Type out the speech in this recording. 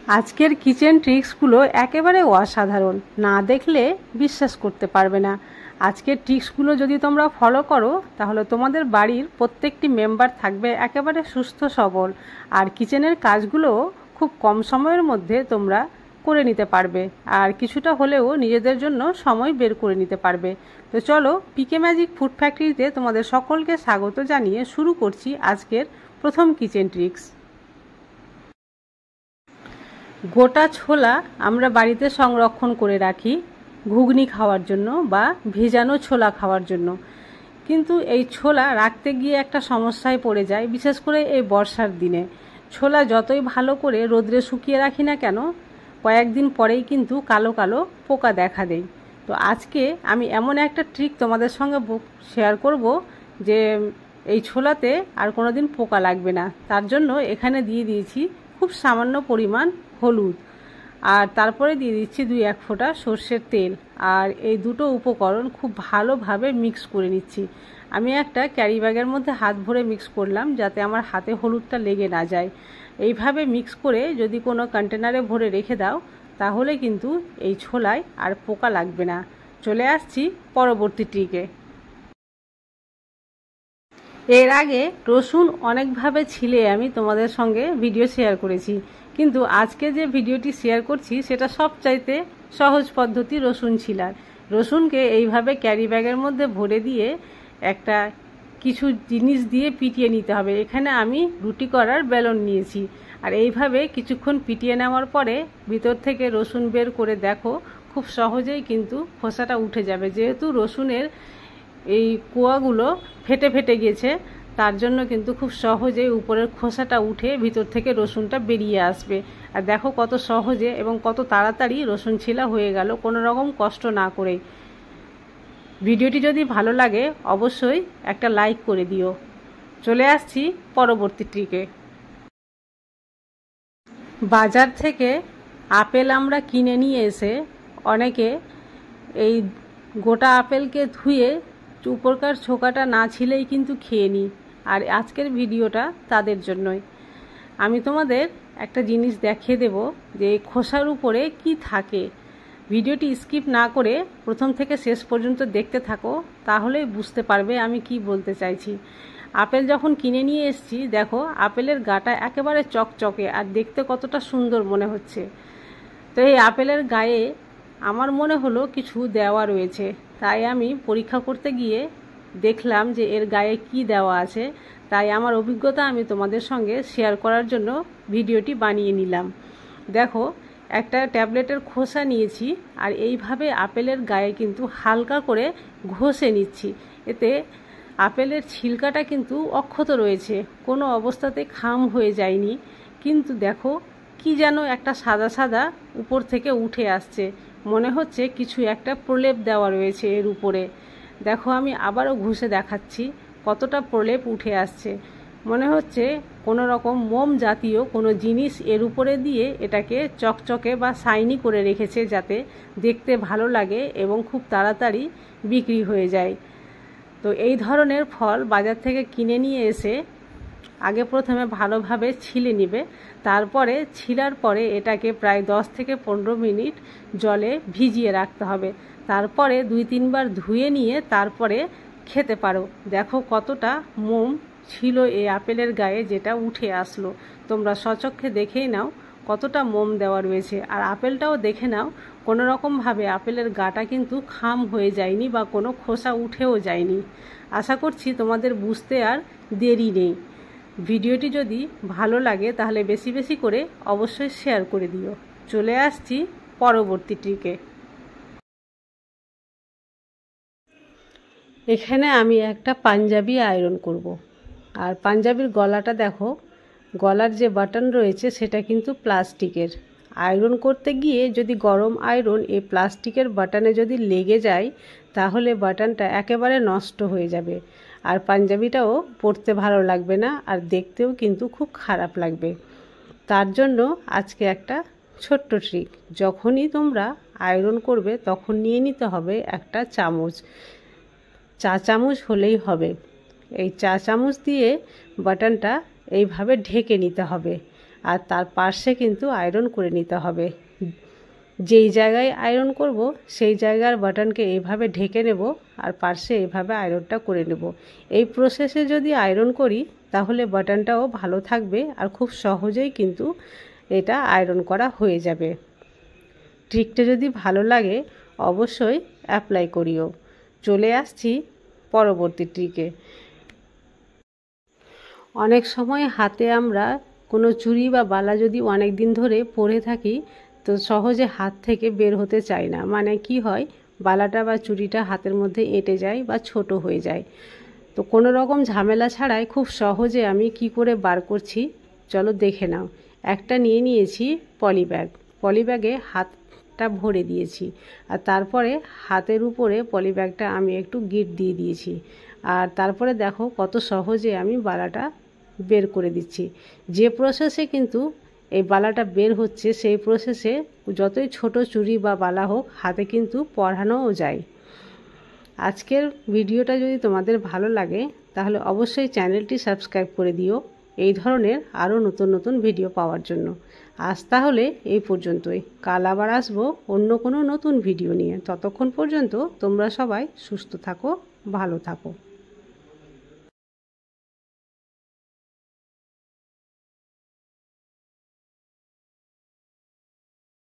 আজকের কিচেন ট্রিক্সগুলো একেবারে অসাধারণ, না দেখলে বিশ্বাস করতে পারবে না। আজকের ট্রিক্সগুলো যদি তোমরা ফলো করো তাহলে তোমাদের বাড়ির প্রত্যেকটি মেম্বার থাকবে একেবারে সুস্থ সবল, আর কিচেনের কাজগুলো খুব কম সময়ের মধ্যে তোমরা করে নিতে পারবে, আর কিছুটা হলেও নিজেদের জন্য সময় বের করে নিতে পারবে। তো চলো, পিকে ম্যাজিক ফুড ফ্যাক্টরিতে তোমাদের সকলকে স্বাগত জানিয়ে শুরু করছি আজকের প্রথম কিচেন ট্রিক্স। গোটা ছোলা আমরা বাড়িতে সংরক্ষণ করে রাখি ঘুগনি খাওয়ার জন্য বা ভেজানো ছোলা খাওয়ার জন্য, কিন্তু এই ছোলা রাখতে গিয়ে একটা সমস্যায় পড়ে যায়, বিশেষ করে এই বর্ষার দিনে। ছোলা যতই ভালো করে রোদ্রে শুকিয়ে রাখি না কেন, কয়েকদিন পরেই কিন্তু কালো কালো পোকা দেখা দেয়। তো আজকে আমি এমন একটা ট্রিক তোমাদের সঙ্গে শেয়ার করব যে এই ছোলাতে আর কোনো দিন পোকা লাগবে না। তার জন্য এখানে দিয়ে দিয়েছি খুব সামান্য পরিমাণ হলুদ, আর তারপরে দিয়ে দিচ্ছি 2-1 ফোঁটা সর্ষের তেল, আর এই দুটো উপকরণ খুব ভালোভাবে মিক্স করে নিচ্ছি। আমি একটা ক্যারি ব্যাগের মধ্যে হাত ভরে মিক্স করলাম যাতে আমার হাতে হলুদটা লেগে না যায়। এইভাবে মিক্স করে যদি কোনো কন্টেনারে ভরে রেখে দাও তাহলে কিন্তু এই ছোলায় আর পোকা লাগবে না। চলে আসছি পরবর্তী ট্রিকে। এর আগে রসুন অনেকভাবে ছিলে আমি তোমাদের সঙ্গে ভিডিও শেয়ার করেছি, কিন্তু আজকে যে ভিডিওটি শেয়ার করছি সেটা সবচাইতে সহজ পদ্ধতি রসুন ছিলার। রসুনকে এইভাবে ক্যারি ব্যাগের মধ্যে ভরে দিয়ে একটা কিছু জিনিস দিয়ে পিটিয়ে নিতে হবে। এখানে আমি রুটি করার বেলন নিয়েছি, আর এইভাবে কিছুক্ষণ পিটিয়ে নেওয়ার পরে ভিতর থেকে রসুন বের করে দেখো খুব সহজেই কিন্তু খোসাটা উঠে যাবে। যেহেতু রসুনের এই কোয়াগুলো ফেটে ফেটে গেছে, তার জন্য কিন্তু খুব সহজেই উপরের খোসাটা উঠে ভিতর থেকে রসুনটা বেরিয়ে আসবে। আর দেখো কত সহজে এবং কত তাড়াতাড়ি রসুন ছিলা হয়ে গেল, কোনো রকম কষ্ট না করেই। ভিডিওটি যদি ভালো লাগে অবশ্যই একটা লাইক করে দিও। চলে আসছি পরবর্তী ট্রিকে। বাজার থেকে আপেল আমরা কিনে নিয়ে এসে অনেকে এই গোটা আপেলকে ধুয়ে উপরকার ছোকাটা না ছিলেই কিন্তু খেয়ে নিই, আর আজকের ভিডিওটা তাদের জন্যই। আমি তোমাদের একটা জিনিস দেখিয়ে দেব যে খোসার উপরে কি থাকে। ভিডিওটি স্কিপ না করে প্রথম থেকে শেষ পর্যন্ত দেখতে থাকো, তাহলেই বুঝতে পারবে আমি কি বলতে চাইছি। আপেল যখন কিনে নিয়ে এসেছি, দেখো আপেলের গাটা একেবারে চকচকে আর দেখতে কতটা সুন্দর মনে হচ্ছে। তো এই আপেলের গায়ে আমার মনে হলো কিছু দেওয়া রয়েছে, তাই আমি পরীক্ষা করতে গিয়ে দেখলাম যে এর গায়ে কি দেওয়া আছে। তাই আমার অভিজ্ঞতা আমি তোমাদের সঙ্গে শেয়ার করার জন্য ভিডিওটি বানিয়ে নিলাম। দেখো, একটা ট্যাবলেটের খোসা নিয়েছি, আর এইভাবে আপেলের গায়ে কিন্তু হালকা করে ঘষে নিচ্ছি। এতে আপেলের ছিলকাটা কিন্তু অক্ষত রয়েছে, কোনো অবস্থাতে খাম হয়ে যায়নি। কিন্তু দেখো কি যেন একটা সাদা সাদা উপর থেকে উঠে আসছে, মনে হচ্ছে কিছু একটা প্রলেপ দেওয়া রয়েছে এর উপরে। দেখো আমি আবারও ঘষে দেখাচ্ছি কতটা প্রলেপ উঠে আসছে, মনে হচ্ছে কোনো রকম মোম জাতীয় কোনো জিনিস এর উপরে দিয়ে এটাকে চকচকে বা শাইনি করে রেখেছে, যাতে দেখতে ভালো লাগে এবং খুব তাড়াতাড়ি বিক্রি হয়ে যায়। তো এই ধরনের ফল বাজার থেকে কিনে নিয়ে এসে আগে প্রথমে ভালোভাবে ছিলে নেবে, তারপরে ছিলার পরে এটাকে প্রায় 10 থেকে 15 মিনিট জলে ভিজিয়ে রাখতে হবে। তারপরে 2-3 বার ধুয়ে নিয়ে তারপরে খেতে পারো। দেখো কতটা মোম ছিল এই আপেলের গায়ে, যেটা উঠে আসলো। তোমরা স্বচক্ষে দেখেই নাও কতটা মোম দেওয়া রয়েছে, আর আপেলটাও দেখে নাও কোনো রকমভাবে আপেলের গাটা কিন্তু খাম হয়ে যায়নি বা কোনো খোসা উঠেও যায়নি। আশা করছি তোমাদের বুঝতে আর দেরি নেই। ভিডিওটি যদি ভালো লাগে তাহলে বেশি বেশি করে অবশ্যই শেয়ার করে দিও। চলে আসছি পরবর্তী ট্রিকে। এখানে আমি একটা পাঞ্জাবি আয়রন করব, আর পাঞ্জাবির গলাটা দেখো, গলার যে বাটন রয়েছে সেটা কিন্তু প্লাস্টিকের। আয়রন করতে গিয়ে যদি গরম আয়রন এই প্লাস্টিকের বাটনে যদি লেগে যায় তাহলে বাটনটা একেবারে নষ্ট হয়ে যাবে, আর পাঞ্জাবিটাও পরতে ভালো লাগবে না, আর দেখতেও কিন্তু খুব খারাপ লাগবে। তার জন্য আজকে একটা ছোট্ট ট্রিক। যখনই তোমরা আয়রন করবে তখন নিয়ে নিতে হবে একটা চামচ, চা চামচ হলেই হবে। এই চা চামচ দিয়ে বাটনটা এইভাবে ঢেকে নিতে হবে, আর তার পার্শ্বে কিন্তু আয়রন করে নিতে হবে। যেই জায়গায় আয়রন করব সেই জায়গার বাটনকে এইভাবে ঢেকে নেব আর পার্শ্বে এইভাবে আয়রনটা করে নেব। এই প্রসেসে যদি আয়রন করি তাহলে বাটনটাও ভালো থাকবে আর খুব সহজেই কিন্তু এটা আয়রন করা হয়ে যাবে। ট্রিকটা যদি ভালো লাগে অবশ্যই অ্যাপ্লাই করিও। চলে আসছি পরবর্তী ট্রিকে। অনেক সময় হাতে আমরা কোনো চুড়ি বা বালা যদি অনেক দিন ধরে পরে থাকি তো সহজে হাত থেকে বের হতে চায় না, মানে কি হয়, বালাটা বা চুড়িটা হাতের মধ্যে এঁটে যায় বা ছোট হয়ে যায়। তো কোনো রকম ঝামেলা ছাড়াই খুব সহজে আমি কি করে বার করছি চলো দেখে নাও। একটা নিয়ে নিয়েছি পলিব্যাগ, পলিব্যাগে হাতটা ভরে দিয়েছি আর তারপরে হাতের উপরে পলিব্যাগটা আমি একটু গিঁট দিয়ে দিয়েছি আর তারপরে দেখো কত সহজে আমি বালাটা বের করে দিচ্ছি। যে প্রসেসে কিন্তু এই বালাটা বের হচ্ছে সেই প্রসেসে যতই ছোট চুড়ি বা বালা হোক হাতে কিন্তু পরানোও যায়। আজকের ভিডিওটা যদি তোমাদের ভালো লাগে তাহলে অবশ্যই চ্যানেলটি সাবস্ক্রাইব করে দিও এই ধরনের আরও নতুন নতুন ভিডিও পাওয়ার জন্য। আজ তাহলে এই পর্যন্তই, কাল আবার আসবো অন্য কোনো নতুন ভিডিও নিয়ে। ততক্ষণ পর্যন্ত তোমরা সবাই সুস্থ থাকো, ভালো থাকো।